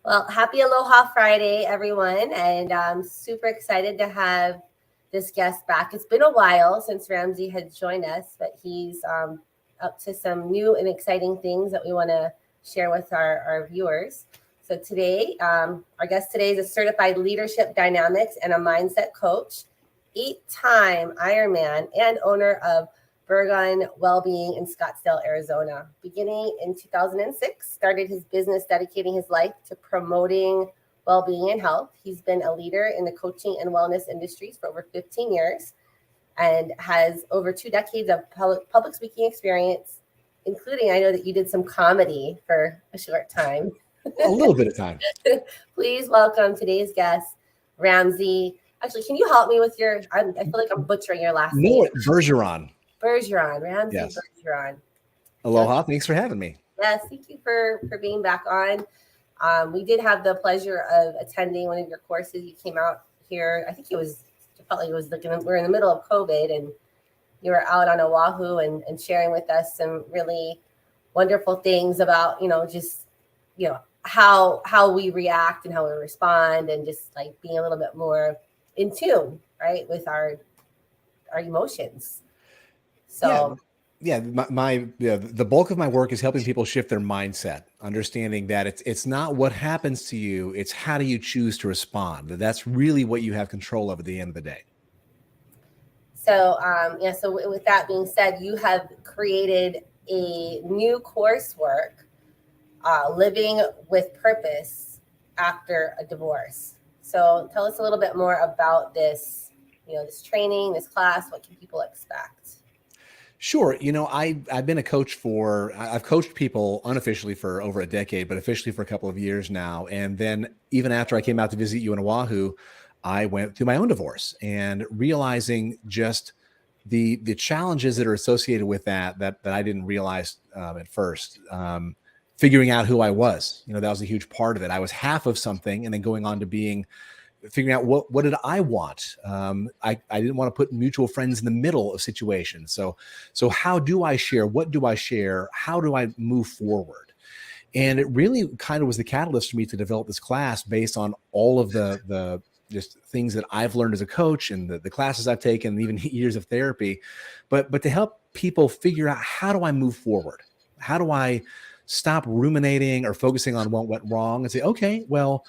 Well, happy Aloha Friday, everyone. And I'm super excited to have this guest back. It's been a while since Ramsey had joined us, but he's up to some new and exciting things that we want to share with our viewers. So today, our guest today is a certified leadership dynamics and a mindset coach, 8-time Ironman, and owner of Bergeron Wellbeing in Scottsdale, Arizona. Beginning in 2006, started his business dedicating his life to promoting well-being and health. He's been a leader in the coaching and wellness industries for over 15 years and has over 2 decades of public speaking experience, including, I know that you did some comedy for a short time. A little bit of time. Please welcome today's guest, Ramsey. Actually, can you help me with I feel like I'm butchering your last name. No, Bergeron. Bergeron, Ramsey Yes. Bergeron. Aloha. Thanks for having me. Yes, thank you for being back on. We did have the pleasure of attending one of your courses. You came out here, I think it felt like it was we're in the middle of COVID, and you were out on Oahu and sharing with us some really wonderful things about, just, how we react and how we respond, and just like being a little bit more in tune, right, with our emotions. So the bulk of my work is helping people shift their mindset, understanding that it's not what happens to you, it's how do you choose to respond. That's really what you have control of at the end of the day. So so with that being said, you have created a new coursework, Living with Purpose After a Divorce. So tell us a little bit more about this, this training, this class. What can people expect? Sure. I've been a coach I've coached people unofficially for over a decade, but officially for a couple of years now. And then even after I came out to visit you in Oahu, I went through my own divorce and realizing just the challenges that are associated with that I didn't realize at first. Figuring out who I was, that was a huge part of it. I was half of something, and then going on to figuring out what did I want. I didn't want to put mutual friends in the middle of situations. So how do I share? What do I share? How do I move forward? And it really kind of was the catalyst for me to develop this class based on all of the just things that I've learned as a coach and the classes I've taken, and even years of therapy, but to help people figure out, how do I move forward? How do I stop ruminating or focusing on what went wrong and say, okay, well,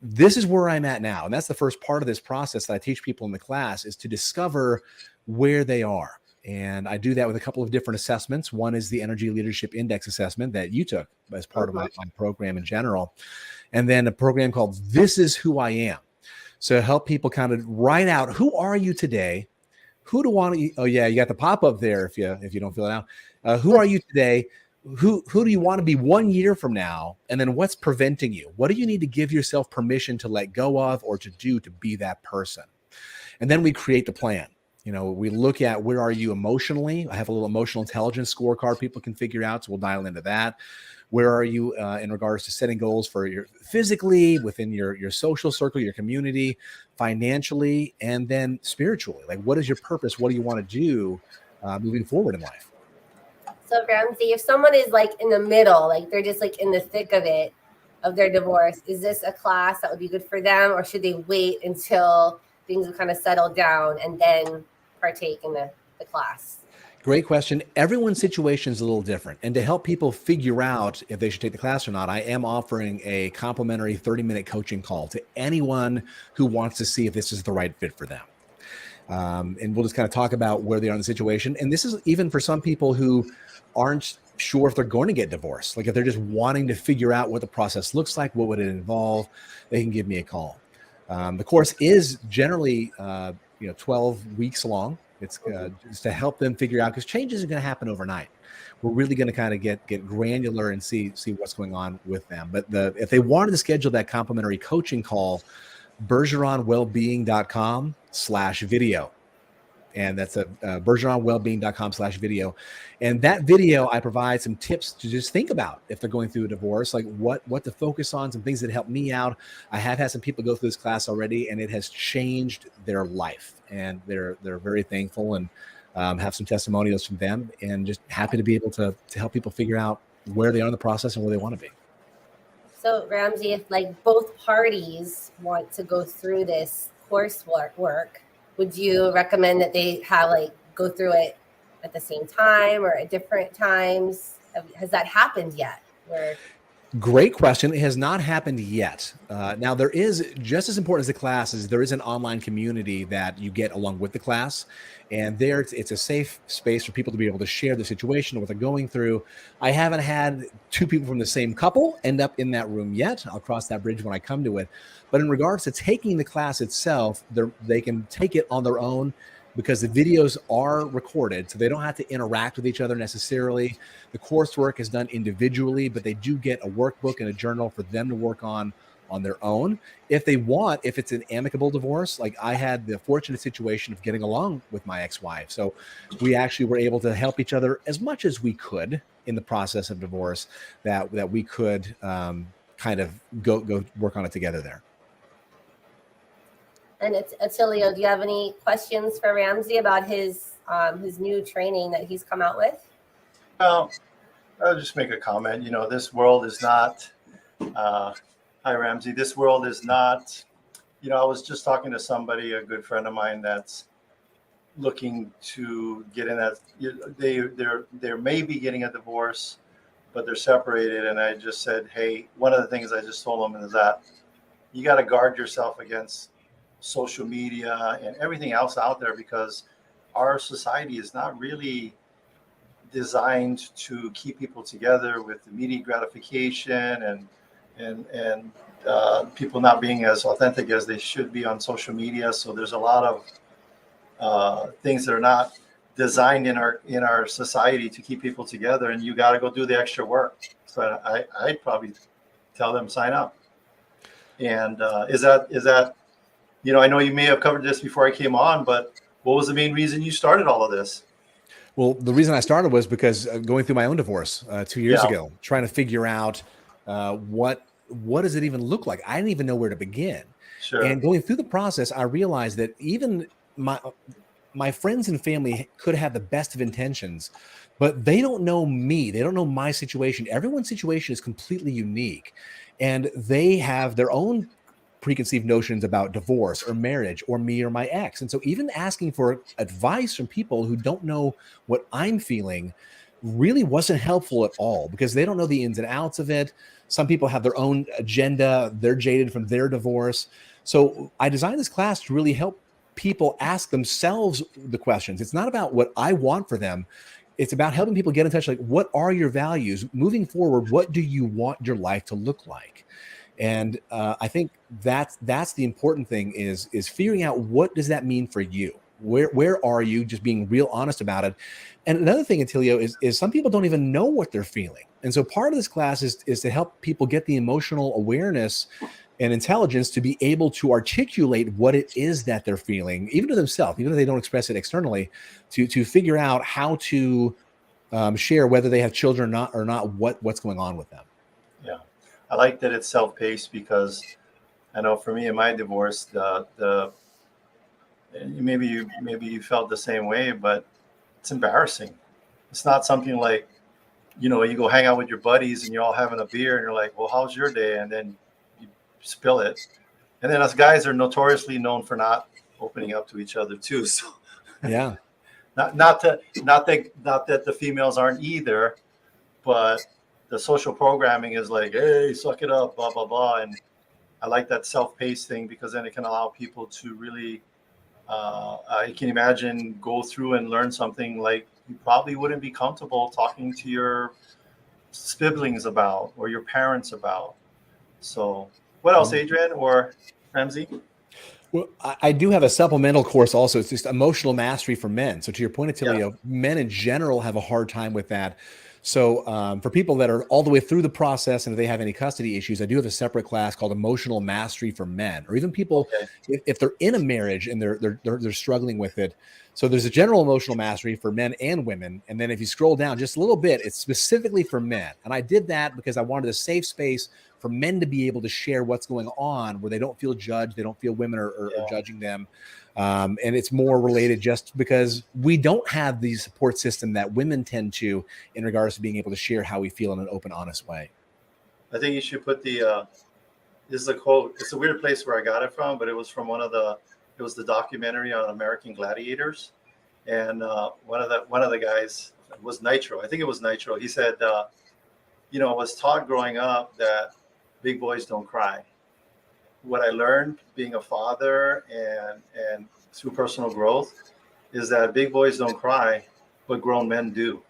this is where I'm at now. And that's the first part of this process that I teach people in the class, is to discover where they are. And I do that with a couple of different assessments. One is the Energy Leadership Index assessment that you took as part of my program in general. And then a program called This Is Who I Am. So help people kind of write out, who are you today? Who do want to, oh yeah, you got the pop-up there if you don't fill it out. Who are you today? Who do you want to be 1 year from now? And then what's preventing you? What do you need to give yourself permission to let go of or to do to be that person? And then we create the plan. We look at, where are you emotionally? I have a little emotional intelligence scorecard people can figure out, so we'll dial into that. Where are you in regards to setting goals for your physically, within your social circle, your community, financially, and then spiritually? Like, what is your purpose? What do you want to do moving forward in life? So Ramsey, if someone is like in the middle, like they're just like in the thick of it, of their divorce, is this a class that would be good for them, or should they wait until things have kind of settled down and then partake in the class? Great question. Everyone's situation is a little different. And to help people figure out if they should take the class or not, I am offering a complimentary 30-minute coaching call to anyone who wants to see if this is the right fit for them. And we'll just kind of talk about where they are in the situation. And this is even for some people who aren't sure if they're going to get divorced. Like, if they're just wanting to figure out what the process looks like, what would it involve, they can give me a call. The course is generally 12 weeks long. It's just to help them figure out, because change isn't going to happen overnight. We're really going to kind of get granular and see what's going on with them. But if they wanted to schedule that complimentary coaching call, bergeronwellbeing.com/video. And that's bergeronwellbeing.com/video. And that video, I provide some tips to just think about if they're going through a divorce, like what to focus on, some things that help me out. I have had some people go through this class already, and it has changed their life. And they're very thankful, and have some testimonials from them, and just happy to be able to help people figure out where they are in the process and where they want to be. So Ramsey, if like both parties want to go through this work, would you recommend that they have like go through it at the same time or at different times? Has that happened yet? Where Great question. It has not happened yet. Now, there is, just as important as the class is, there is an online community that you get along with the class. And there it's a safe space for people to be able to share the situation, what they're going through. I haven't had two people from the same couple end up in that room yet. I'll cross that bridge when I come to it. But in regards to taking the class itself, they can take it on their own because the videos are recorded, so they don't have to interact with each other necessarily. The coursework is done individually, but they do get a workbook and a journal for them to work on their own. If they want, if it's an amicable divorce, like I had the fortunate situation of getting along with my ex-wife. So we actually were able to help each other as much as we could in the process of divorce, that we could kind of go work on it together there. And it's Attilio, do you have any questions for Ramsey about his new training that he's come out with? Well, I'll just make a comment. You know, this world is not, hi, Ramsey, this world is not, you know, I was just talking to somebody, a good friend of mine, that's looking to get in that, they're maybe getting a divorce, but they're separated. And I just said, hey, one of the things I just told them is that you got to guard yourself against social media and everything else out there, because our society is not really designed to keep people together with immediate gratification and people not being as authentic as they should be on social media. So there's a lot of things that are not designed in our society to keep people together, and you got to go do the extra work. So I'd probably tell them sign up. And is that you know, I know you may have covered this before I came on, but what was the main reason you started all of this? Well, the reason I started was because going through my own divorce 2 years ago, trying to figure out what does it even look like? I didn't even know where to begin. Sure. And going through the process, I realized that even my friends and family could have the best of intentions, but they don't know me. They don't know my situation. Everyone's situation is completely unique, and they have their own preconceived notions about divorce or marriage or me or my ex. And so even asking for advice from people who don't know what I'm feeling really wasn't helpful at all, because they don't know the ins and outs of it. Some people have their own agenda. They're jaded from their divorce. So I designed this class to really help people ask themselves the questions. It's not about what I want for them. It's about helping people get in touch. Like, what are your values moving forward? What do you want your life to look like? And I think that's the important thing is figuring out, what does that mean for you? Where are you? Just being real honest about it. And another thing, Attilio, is some people don't even know what they're feeling. And so part of this class is to help people get the emotional awareness and intelligence to be able to articulate what it is that they're feeling, even to themselves, even if they don't express it externally, to figure out how to share, whether they have children or not, what's going on with them. Yeah. I like that it's self-paced, because I know for me in my divorce, maybe you felt the same way, but it's embarrassing. It's not something like, you know, you go hang out with your buddies and you're all having a beer and you're like, well, how's your day? And then you spill it. And then us guys are notoriously known for not opening up to each other too. So yeah, not that the females aren't either, but the social programming is like, hey, suck it up, blah, blah, blah. And I like that self-paced thing, because then it can allow people to really, I can imagine, go through and learn something like you probably wouldn't be comfortable talking to your siblings about or your parents about. So what else, Adrian or Ramsey? Well, I do have a supplemental course also. It's just emotional mastery for men. So to your point, Attilio, men in general have a hard time with that. So for people that are all the way through the process, and if they have any custody issues, I do have a separate class called Emotional Mastery for Men, or even people if they're in a marriage and they're struggling with it. So there's a general emotional mastery for men and women, and then if you scroll down just a little bit, it's specifically for men. And I did that because I wanted a safe space for men to be able to share what's going on, where they don't feel judged, they don't feel women are judging them. And it's more related just because we don't have the support system that women tend to, in regards to being able to share how we feel in an open, honest way. I think you should put this is a quote. It's a weird place where I got it from, but it was from it was the documentary on American gladiators. And one of the guys was Nitro. I think it was Nitro. He said, was taught growing up that big boys don't cry. What I learned being a father and through personal growth is that big boys don't cry, but grown men do.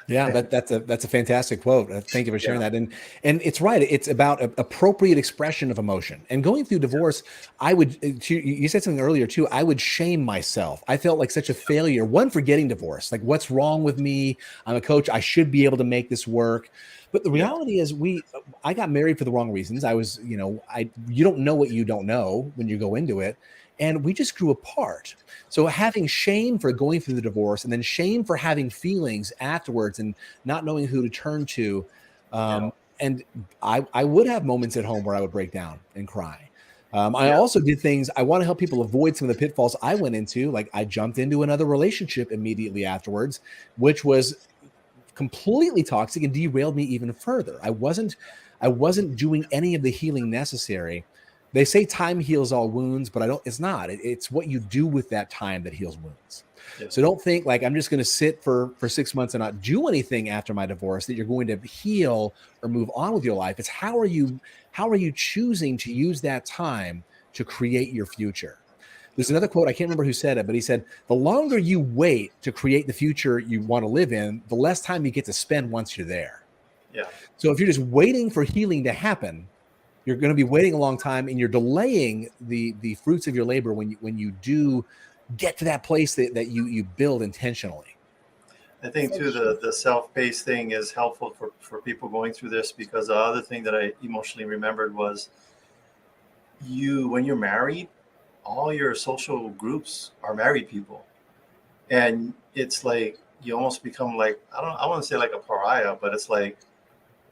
Yeah, that's a fantastic quote. Thank you for sharing that. And it's right. It's about appropriate expression of emotion. And going through divorce, you said something earlier too. I would shame myself. I felt like such a failure. One, for getting divorced. Like, what's wrong with me? I'm a coach. I should be able to make this work. But the reality is, I got married for the wrong reasons. I was, you don't know what you don't know when you go into it. And we just grew apart. So having shame for going through the divorce, and then shame for having feelings afterwards and not knowing who to turn to. And I would have moments at home where I would break down and cry. I also did things, I want to help people avoid some of the pitfalls I went into. Like, I jumped into another relationship immediately afterwards, which was completely toxic and derailed me even further. I wasn't doing any of the healing necessary. They say time heals all wounds, but it's not. It's what you do with that time that heals wounds. Yeah. So don't think like, I'm just going to sit for 6 months and not do anything after my divorce, that you're going to heal or move on with your life. It's how are you choosing to use that time to create your future? There's another quote, I can't remember who said it, but he said, the longer you wait to create the future you want to live in, the less time you get to spend once you're there. Yeah. So if you're just waiting for healing to happen, you're going to be waiting a long time, and you're delaying the fruits of your labor when you do get to that place that you build intentionally. I think too, the self-paced thing is helpful for people going through this, because the other thing that I emotionally remembered was when you're married, all your social groups are married people. And it's like, you almost become like, I want to say like a pariah, but it's like,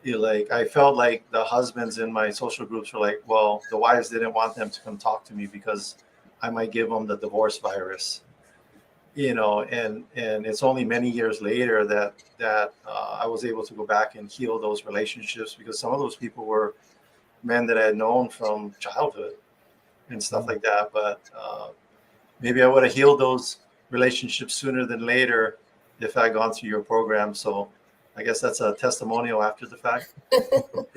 I felt like the husbands in my social groups were like, well, the wives didn't want them to come talk to me because I might give them the divorce virus, and it's only many years later that I was able to go back and heal those relationships, because some of those people were men that I had known from childhood and stuff like that. But maybe I would have healed those relationships sooner than later if I had gone through your program. So I guess that's a testimonial after the fact.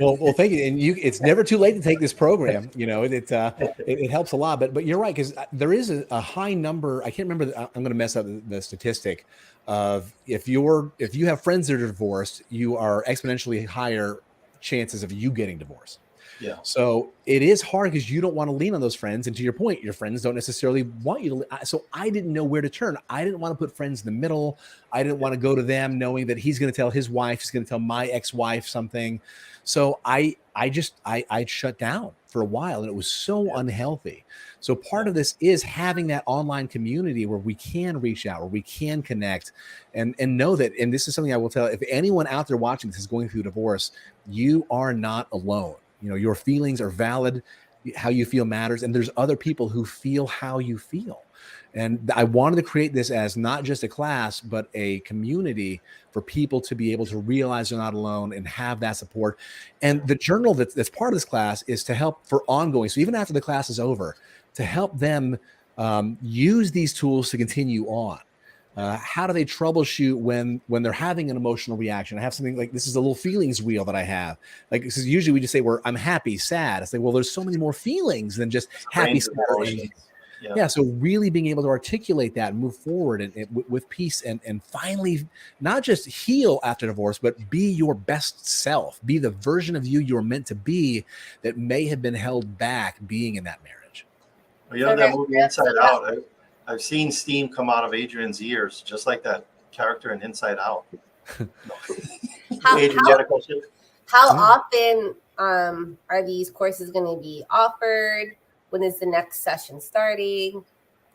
Well, thank you. And it's never too late to take this program. It helps a lot. But you're right, because there is a high number. I can't remember. I'm going to mess up the statistic of if you have friends that are divorced, you are exponentially higher chances of you getting divorced. Yeah. So it is hard because you don't want to lean on those friends. And to your point, your friends don't necessarily want you to. So I didn't know where to turn. I didn't want to put friends in the middle. I didn't want to go to them knowing that he's going to tell his wife, he's going to tell my ex-wife something. So I shut down for a while, and it was so unhealthy. So part of this is having that online community where we can reach out, where we can connect and know that, and this is something I will tell, if anyone out there watching this is going through divorce, you are not alone. Your feelings are valid. How you feel matters. And there's other people who feel how you feel. And I wanted to create this as not just a class, but a community for people to be able to realize they're not alone and have that support. And the journal that's part of this class is to help for ongoing. So even after the class is over, to help them use these tools to continue on. How do they troubleshoot when they're having an emotional reaction? I have something like, this is a little feelings wheel that I have. Like, because usually we just say I'm happy, sad. It's like, well, there's so many more feelings than just happy, sad. Yeah. So really being able to articulate that and move forward and with peace and finally not just heal after divorce, but be your best self, be the version of you you're meant to be that may have been held back being in that marriage. Well, that movie Inside Out, I've seen steam come out of Adrian's ears, just like that character in Inside Out. How often are these courses going to be offered? When is the next session starting?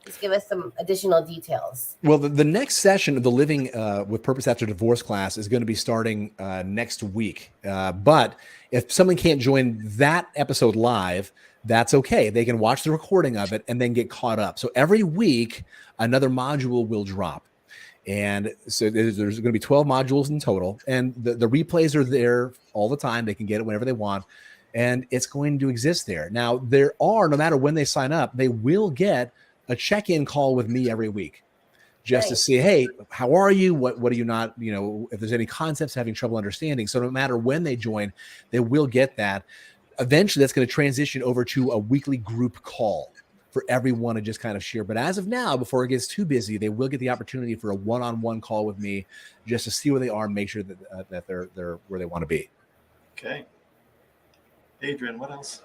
Just give us some additional details. Well, the next session of the Living with Purpose After Divorce class is going to be starting next week. But if someone can't join that episode live, that's okay. They can watch the recording of it and then get caught up. So every week, another module will drop. And so there's going to be 12 modules in total, and the replays are there all the time. They can get it whenever they want, and it's going to exist there. Now, no matter when they sign up, they will get a check-in call with me every week, just to see, hey, how are you? What are you not, if there's any concepts having trouble understanding. So no matter when they join, they will get that. Eventually, that's going to transition over to a weekly group call for everyone to just kind of share. But as of now, before it gets too busy, they will get the opportunity for a one-on-one call with me just to see where they are and make sure that they're where they want to be. Okay. Adrian, what else?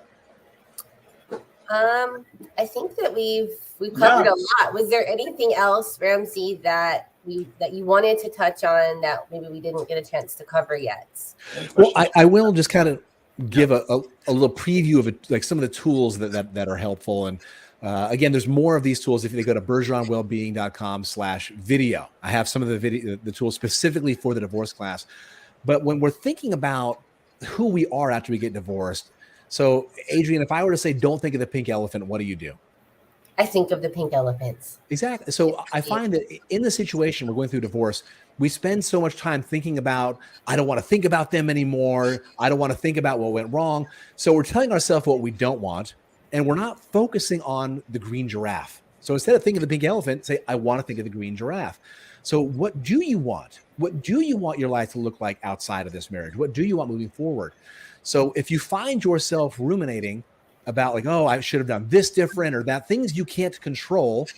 I think that we've covered a lot. Was there anything else, Ramsey, that you wanted to touch on that maybe we didn't get a chance to cover yet? Well, I will just kind of give a little preview of it, like some of the tools that are helpful. And again, there's more of these tools if they go to bergeronwellbeing.com/video. I have some of the tools specifically for the divorce class. But when we're thinking about who we are after we get divorced, so Adrian, if I were to say, don't think of the pink elephant, what do you do? I think of the pink elephants. Exactly. So I find that in the situation we're going through divorce, we spend so much time thinking about, I don't want to think about them anymore. I don't want to think about what went wrong. So we're telling ourselves what we don't want, and we're not focusing on the green giraffe. So instead of thinking of the pink elephant, say, I want to think of the green giraffe. So what do you want? What do you want your life to look like outside of this marriage? What do you want moving forward? So if you find yourself ruminating about like, oh, I should have done this different or that, things you can't control,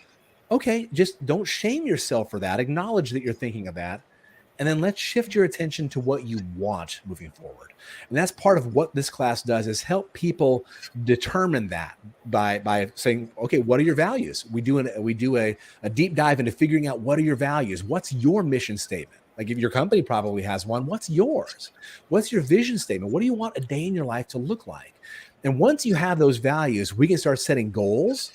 okay, just don't shame yourself for that. Acknowledge that you're thinking of that. And then let's shift your attention to what you want moving forward. And that's part of what this class does, is help people determine that by saying, okay, what are your values? We do a deep dive into figuring out what are your values? What's your mission statement? Like if your company probably has one, what's yours? What's your vision statement? What do you want a day in your life to look like? And once you have those values, we can start setting goals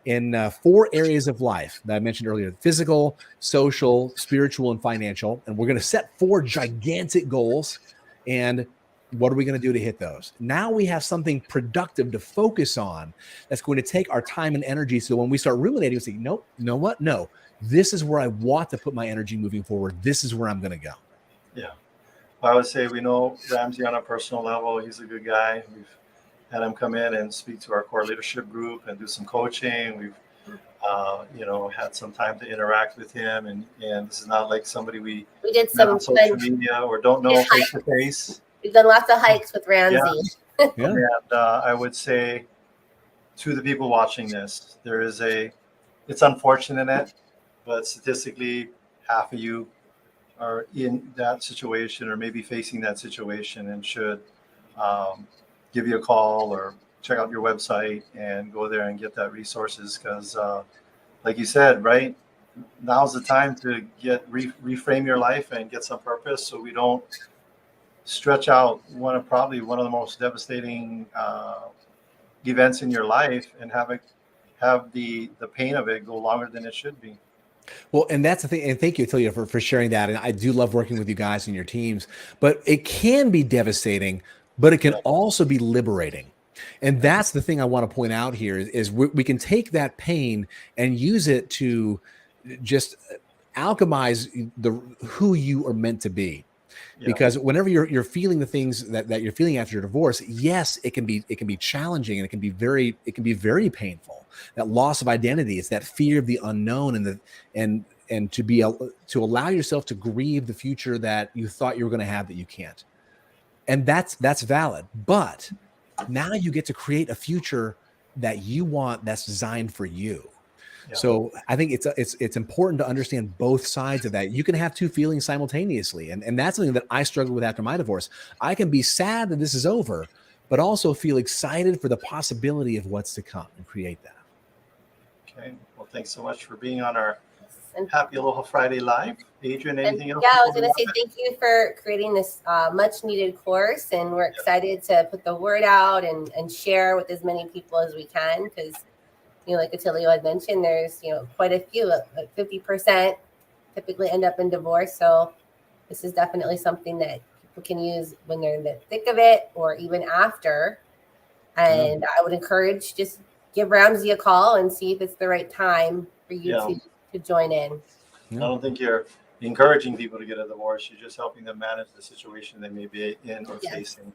in 4 areas of life that I mentioned earlier: physical, social, spiritual, and financial. And we're going to set 4 gigantic goals. And what are we going to do to hit those? Now we have something productive to focus on that's going to take our time and energy. So when we start ruminating, we say, nope, you know what? No, this is where I want to put my energy moving forward. This is where I'm going to go. Yeah. I would say we know Ramsey on a personal level. He's a good guy. We've had him come in and speak to our core leadership group and do some coaching. We've, had some time to interact with him. And this is not like somebody we did some on social media or don't know face to face. We've done lots of hikes with Ramsey. Yeah. And I would say to the people watching this, it's unfortunate, but statistically, half of you are in that situation or maybe facing that situation and should give you a call or check out your website and go there and get that resources. Because like you said, right, now's the time to reframe your life and get some purpose, so we don't stretch out one of the most devastating events in your life and have the pain of it go longer than it should be. Well, and that's the thing. And thank you, Attilio, for sharing that. And I do love working with you guys and your teams, but it can be devastating, but it can also be liberating. And that's the thing I want to point out here is we can take that pain and use it to just alchemize who you are meant to be. Yeah. Because whenever you're feeling the things that you're feeling after your divorce, yes, it can be challenging and it can be very painful. That loss of identity, it's that fear of the unknown and to allow yourself to grieve the future that you thought you were going to have that you can't. And that's valid. But now you get to create a future that you want, that's designed for you. Yeah. So I think it's important to understand both sides of that. You can have 2 feelings simultaneously. And that's something that I struggled with after my divorce. I can be sad that this is over, but also feel excited for the possibility of what's to come and create that. Okay. Well, thanks so much for being on our Happy Aloha Friday Live. Adrian, anything else? Yeah, I was going to say thank you for creating this much needed course. And we're excited to put the word out and share with as many people as we can, because like Attilio had mentioned, there's, quite a few, like 50% typically end up in divorce. So this is definitely something that people can use when they're in the thick of it or even after. And I would encourage, just give Ramsey a call and see if it's the right time for you to join in. I don't think you're encouraging people to get a divorce. You're just helping them manage the situation they may be in or facing.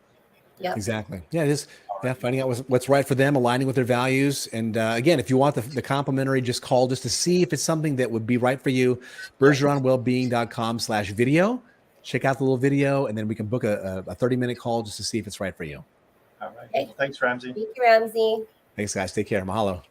Yeah, exactly. Yeah, it is. Yeah, finding out what's right for them, aligning with their values. And again, if you want the complimentary, just call just to see if it's something that would be right for you. BergeronWellbeing.com/video. Check out the little video, and then we can book a 30-minute call just to see if it's right for you. All right. Okay. Well, thanks, Ramsey. Thank you, Ramsey. Thanks, guys. Take care. Mahalo.